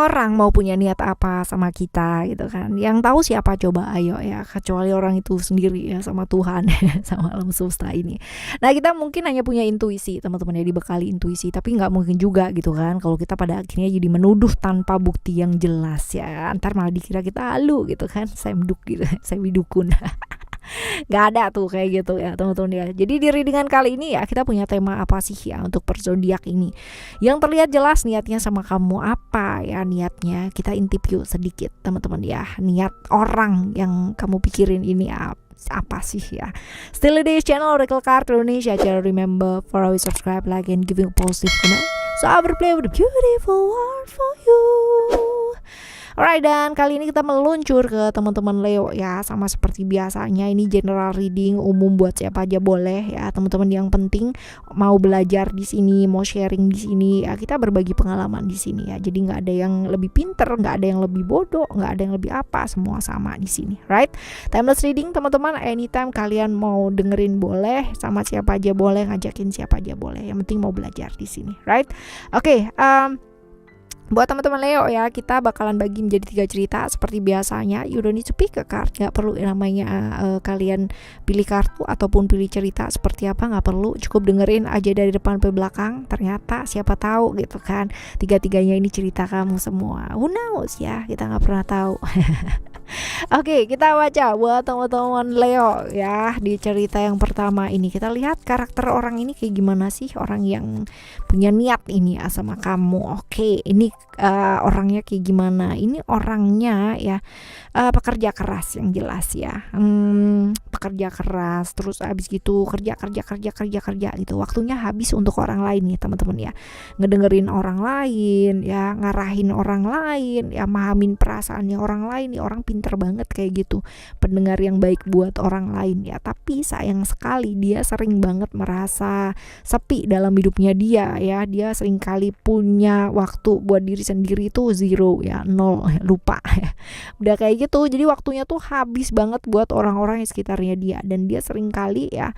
orang mau punya niat apa sama kita gitu kan. Yang tahu siapa coba, ayo ya, kecuali orang itu sendiri ya, sama Tuhan sama alam semesta ini. Nah, kita mungkin hanya punya intuisi teman-teman ya, dibekali intuisi, tapi nggak mungkin juga gitu kan kalau kita pada akhirnya jadi menuduh tanpa bukti yang jelas ya. Ntar malah dikira kita halu gitu kan, semduk gitu, semi dukun. Nggak ada tuh kayak gitu ya teman-teman ya. Jadi di readingan kali ini ya, kita punya tema apa sih ya untuk per zodiak ini. Yang terlihat jelas niatnya sama kamu apa ya niatnya. Kita intip yuk sedikit teman-teman ya. Niat orang yang kamu pikirin ini apa sih ya. Still di channel Oracle Card Indonesia. Jangan remember for always subscribe, like, and giving a positive comment, so I will play with a beautiful word for you. Alright, dan kali ini kita meluncur ke teman-teman Leo ya. Sama seperti biasanya, ini general reading umum buat siapa aja boleh ya teman-teman. Yang penting mau belajar di sini, mau sharing di sini ya, kita berbagi pengalaman di sini ya. Jadi nggak ada yang lebih pinter, nggak ada yang lebih bodoh, nggak ada yang lebih apa, semua sama di sini, right? Timeless reading teman-teman, anytime kalian mau dengerin boleh, sama siapa aja boleh, ngajakin siapa aja boleh. Yang penting mau belajar di sini, right? Oke, buat teman-teman Leo ya, kita bakalan bagi menjadi 3 cerita seperti biasanya. You don't need to pick a card, nggak perlu namanya kalian pilih kartu ataupun pilih cerita seperti apa, nggak perlu. Cukup dengerin aja dari depan ke belakang. Ternyata siapa tahu gitu kan, 3-tiganya ini cerita kamu semua. Who knows ya, kita nggak pernah tahu. Oke, kita baca buat teman-teman Leo ya. Di cerita yang pertama ini kita lihat karakter orang ini kayak gimana sih, orang yang punya niat ini ya sama kamu. Oke, ini orangnya kayak gimana? Ini orangnya ya pekerja keras yang jelas ya. Pekerja keras, terus abis gitu kerja gitu. Waktunya habis untuk orang lain nih teman-teman ya. Ngedengerin orang lain ya, ngarahin orang lain ya, mahamin perasaannya orang lain. Nih orang pinter banget kayak gitu, pendengar yang baik buat orang lain ya. Tapi sayang sekali dia sering banget merasa sepi dalam hidupnya dia ya. Dia sering kali punya waktu buat diri sendiri itu 0 ya, 0, lupa ya. Udah kayak gitu, jadi waktunya tuh habis banget buat orang-orang yang sekitarnya dia. Dan dia sering kali ya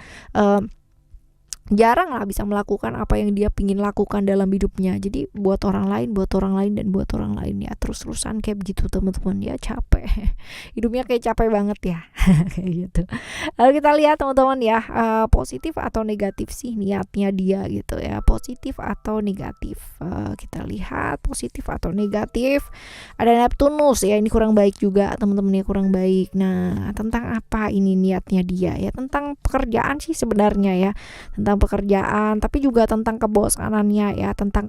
jarang lah bisa melakukan apa yang dia pingin lakukan dalam hidupnya. Jadi buat orang lain ya, terus-terusan kayak begitu teman-teman ya. Capek hidupnya, kayak capek banget ya. Kayak gitu. Lalu kita lihat teman-teman ya, positif atau negatif sih niatnya dia gitu ya, positif atau negatif. Kita lihat positif atau negatif. Ada Neptunus ya, ini kurang baik juga teman-teman ya, kurang baik. Nah, tentang apa ini niatnya dia ya? Tentang pekerjaan sih sebenarnya ya, tentang pekerjaan, tapi juga tentang kebosanannya ya, tentang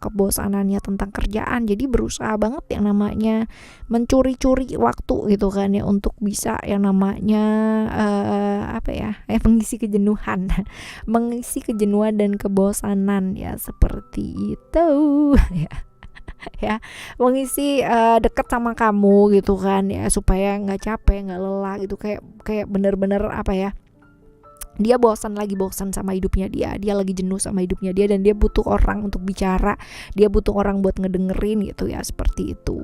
kerjaan. Jadi berusaha banget yang namanya mencuri-curi waktu gitu kan ya, untuk bisa yang namanya mengisi kejenuhan mengisi kejenuhan dan kebosanan ya, seperti itu ya. Ya, mengisi deket sama kamu gitu kan ya, supaya nggak capek, nggak lelah gitu, kayak bener-bener apa ya, dia bosan sama hidupnya dia lagi jenuh sama hidupnya dia, dan dia butuh orang untuk bicara, dia butuh orang buat ngedengerin gitu ya, seperti itu.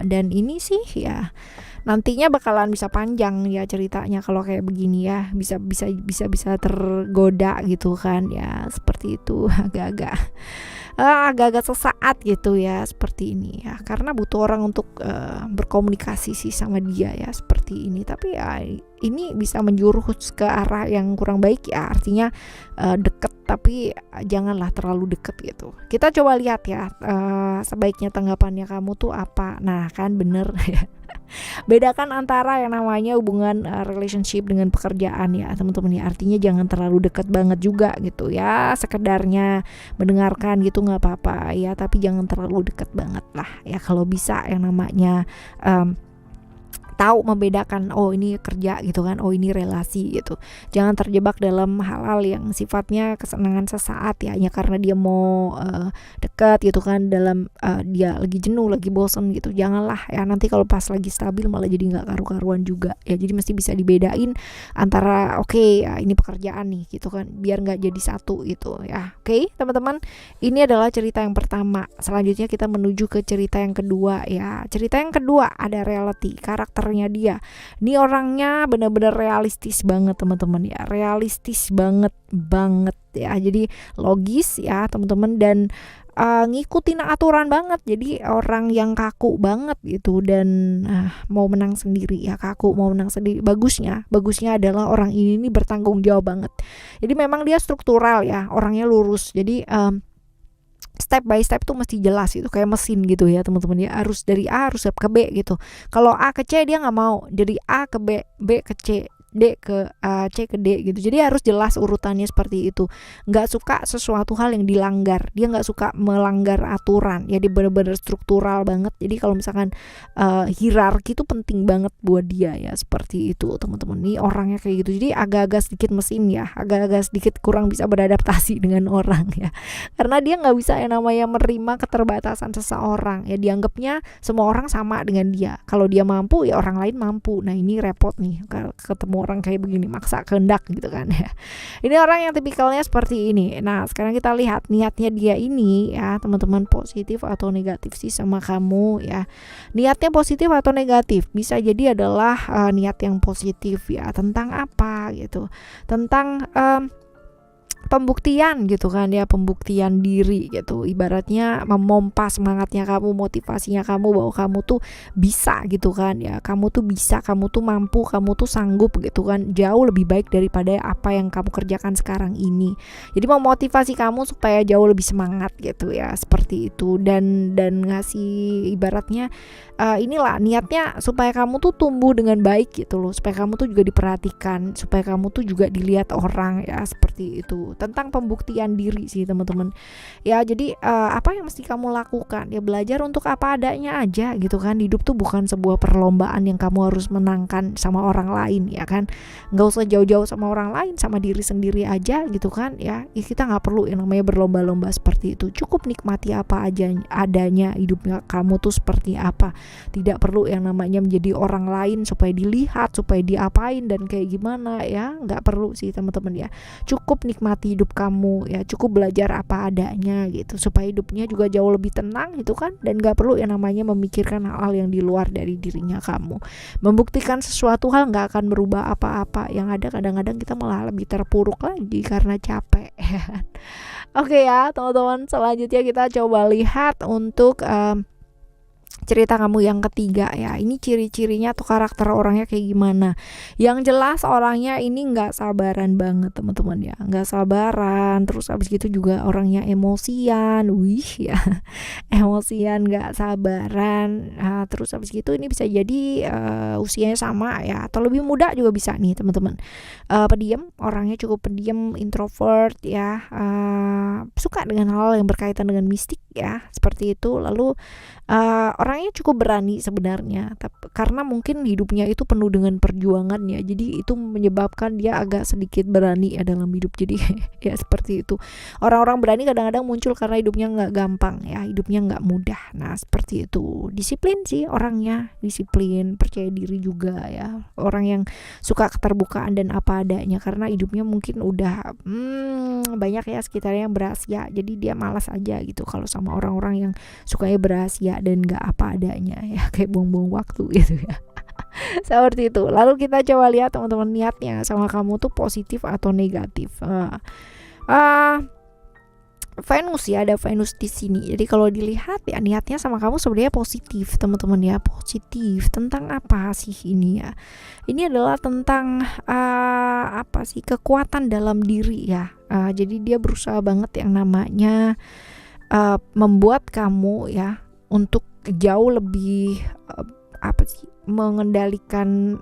Dan ini sih ya nantinya bakalan bisa panjang ya ceritanya kalau kayak begini ya, bisa tergoda gitu kan ya, seperti itu. agak-agak sesaat gitu ya, seperti ini ya, karena butuh orang untuk berkomunikasi sih sama dia ya, seperti ini. Tapi ya ini bisa menjurus ke arah yang kurang baik ya, artinya deket tapi janganlah terlalu deket gitu. Kita coba lihat ya, sebaiknya tanggapannya kamu tuh apa. Nah kan bener ya, bedakan antara yang namanya hubungan relationship dengan pekerjaan ya teman-teman ya. Artinya jangan terlalu dekat banget juga gitu ya, sekedarnya mendengarkan gitu nggak apa-apa ya, tapi jangan terlalu dekat banget lah ya. Kalau bisa yang namanya tahu membedakan, oh ini kerja gitu kan, oh ini relasi gitu. Jangan terjebak dalam hal-hal yang sifatnya kesenangan sesaat ya, hanya karena dia mau dekat gitu kan, dalam dia lagi jenuh, lagi bosan gitu. Janganlah ya, nanti kalau pas lagi stabil malah jadi nggak karu-karuan juga ya. Jadi mesti bisa dibedain antara ya, ini pekerjaan nih gitu kan, biar nggak jadi satu gitu ya. Oke, teman-teman, ini adalah cerita yang pertama. Selanjutnya kita menuju ke cerita yang kedua ya. Cerita yang kedua ada reality, karakter dia. Ini orangnya benar-benar realistis banget teman-teman ya, realistis banget ya. Jadi logis ya teman-teman, dan ngikutin aturan banget, jadi orang yang kaku banget gitu, dan mau menang sendiri ya, kaku mau menang sendiri. Bagusnya adalah orang ini nih bertanggung jawab banget. Jadi memang dia struktural ya, orangnya lurus. Jadi step by step tuh mesti jelas gitu, kayak mesin gitu ya teman-teman ya, harus dari A harus ke B gitu. Kalau A ke C dia nggak mau, dari A ke B, B ke C, D ke A, C ke D gitu. Jadi harus jelas urutannya seperti itu. Nggak suka sesuatu hal yang dilanggar. Dia nggak suka melanggar aturan. Ya dia benar-benar struktural banget. Jadi kalau misalkan hierarki itu penting banget buat dia ya, seperti itu teman-teman. Nih orangnya kayak gitu. Jadi agak-agak sedikit mesin ya, agak-agak sedikit kurang bisa beradaptasi dengan orang ya. Karena dia nggak bisa yang namanya menerima keterbatasan seseorang. Ya dianggapnya semua orang sama dengan dia. Kalau dia mampu ya orang lain mampu. Nah ini repot nih kalau ketemu orang kayak begini, maksa kehendak gitu kan ya. Ini orang yang tipikalnya seperti ini. Nah sekarang kita lihat niatnya dia ini ya teman-teman, positif atau negatif sih sama kamu ya. Niatnya positif atau negatif, bisa jadi adalah niat yang positif ya. Tentang apa gitu, tentang pembuktian gitu kan ya, pembuktian diri gitu, ibaratnya memompa semangatnya kamu, motivasinya kamu bahwa kamu tuh bisa gitu kan ya, kamu tuh bisa, kamu tuh mampu, kamu tuh sanggup gitu kan, jauh lebih baik daripada apa yang kamu kerjakan sekarang ini. Jadi memotivasi kamu supaya jauh lebih semangat gitu ya, seperti itu. Dan ngasih ibaratnya inilah niatnya supaya kamu tuh tumbuh dengan baik gitu loh, supaya kamu tuh juga diperhatikan, supaya kamu tuh juga dilihat orang ya, seperti itu. Tentang pembuktian diri sih teman-teman ya. Jadi apa yang mesti kamu lakukan ya, belajar untuk apa adanya aja gitu kan. Hidup tuh bukan sebuah perlombaan yang kamu harus menangkan sama orang lain ya kan. Nggak usah jauh-jauh sama orang lain, sama diri sendiri aja gitu kan ya. Kita nggak perlu yang namanya berlomba-lomba seperti itu. Cukup nikmati apa aja adanya hidupnya kamu tuh seperti apa. Tidak perlu yang namanya menjadi orang lain supaya dilihat, supaya diapain dan kayak gimana ya. Nggak perlu sih teman-teman ya. Cukup nikmati hidup kamu ya, cukup belajar apa adanya gitu, supaya hidupnya juga jauh lebih tenang gitu kan. Dan gak perlu yang namanya memikirkan hal-hal yang di luar dari dirinya kamu. Membuktikan sesuatu hal gak akan merubah apa-apa. Yang ada kadang-kadang kita malah lebih terpuruk lagi karena capek ya. Oke ya teman-teman, selanjutnya kita coba lihat untuk cerita kamu yang ketiga ya. Ini ciri-cirinya atau karakter orangnya kayak gimana. Yang jelas orangnya ini gak sabaran banget teman-teman ya, gak sabaran. Terus abis gitu juga orangnya emosian, ya emosian, gak sabaran. Terus abis gitu ini bisa jadi usianya sama ya, atau lebih muda juga bisa nih teman-teman. Pendiam, orangnya cukup pendiam, introvert ya, suka dengan hal yang berkaitan dengan mistik ya, seperti itu. Lalu orangnya cukup berani sebenarnya, karena mungkin hidupnya itu penuh dengan perjuangan ya, jadi itu menyebabkan dia agak sedikit berani ya dalam hidup. Jadi ya seperti itu. Orang-orang berani kadang-kadang muncul karena hidupnya nggak gampang ya, hidupnya nggak mudah. Nah seperti itu. Disiplin sih orangnya, disiplin, percaya diri juga ya, orang yang suka keterbukaan dan apa adanya, karena hidupnya mungkin udah banyak ya sekitarnya yang berasia, jadi dia malas aja gitu kalau sama orang-orang yang sukanya berasia dan gak apa adanya ya, kayak buang-buang waktu gitu ya. Seperti itu. Lalu kita coba lihat teman-teman, niatnya sama kamu tuh positif atau negatif. Venus ya, ada Venus di sini. Jadi kalau dilihat ya niatnya sama kamu sebenarnya positif teman-teman ya, positif. Tentang apa sih ini ya? Ini adalah tentang apa sih, kekuatan dalam diri ya. Jadi dia berusaha banget yang namanya membuat kamu ya untuk jauh lebih apa sih, mengendalikan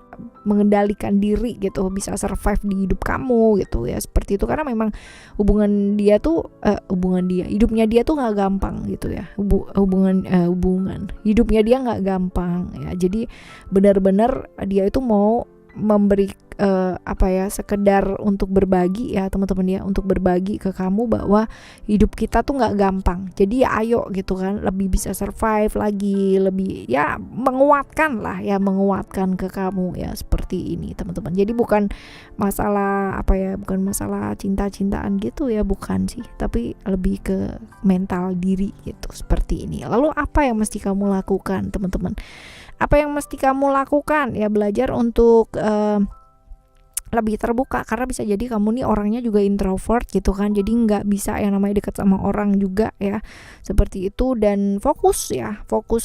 diri gitu, bisa survive di hidup kamu gitu ya, seperti itu. Karena memang hidupnya dia tuh nggak gampang gitu ya, hubungan hidupnya dia nggak gampang ya. Jadi benar-benar dia itu mau memberi sekedar untuk berbagi ya teman-teman ya, untuk berbagi ke kamu bahwa hidup kita tuh nggak gampang. Jadi ya ayo gitu kan, lebih bisa survive lagi, lebih ya menguatkan ke kamu ya, seperti ini teman-teman. Jadi bukan masalah bukan masalah cinta-cintaan gitu ya, bukan sih, tapi lebih ke mental diri gitu, seperti ini. Lalu apa yang mesti kamu lakukan teman-teman? Apa yang mesti kamu lakukan ya, belajar untuk lebih terbuka, karena bisa jadi kamu nih orangnya juga introvert gitu kan, jadi nggak bisa yang namanya deket sama orang juga ya, seperti itu. Dan fokus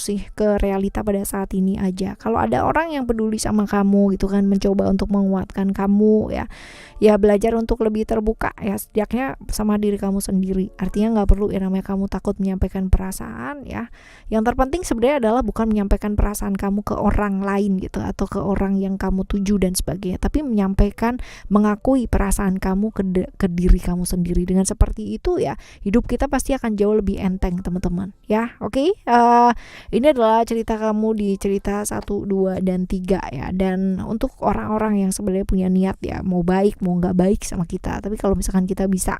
sih ke realita pada saat ini aja. Kalau ada orang yang peduli sama kamu gitu kan, mencoba untuk menguatkan kamu ya belajar untuk lebih terbuka ya, setidaknya sama diri kamu sendiri. Artinya nggak perlu yang namanya kamu takut menyampaikan perasaan ya. Yang terpenting sebenarnya adalah bukan menyampaikan perasaan kamu ke orang lain gitu, atau ke orang yang kamu tuju dan sebagainya, tapi mengakui perasaan kamu ke diri kamu sendiri. Dengan seperti itu ya, hidup kita pasti akan jauh lebih enteng teman-teman ya. Oke, ini adalah cerita kamu di cerita 1, 2, dan 3 ya. Dan untuk orang-orang yang sebenarnya punya niat ya, mau baik mau nggak baik sama kita, tapi kalau misalkan kita bisa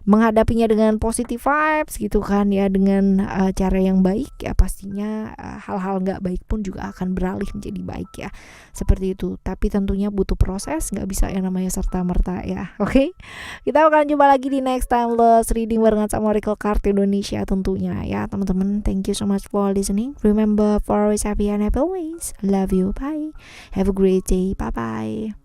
menghadapinya dengan positive vibes gitu kan ya, dengan cara yang baik ya, pastinya hal-hal nggak baik pun juga akan beralih menjadi baik ya, seperti itu. Tapi tentunya butuh proses, nggak bisa yang namanya serta-merta ya. Oke, kita akan jumpa lagi di next time Lost Reading barengan sama Oracle Card Indonesia tentunya ya teman-teman. Thank you so much for listening. Remember for always happy and happy always. Love you, bye. Have a great day, bye bye.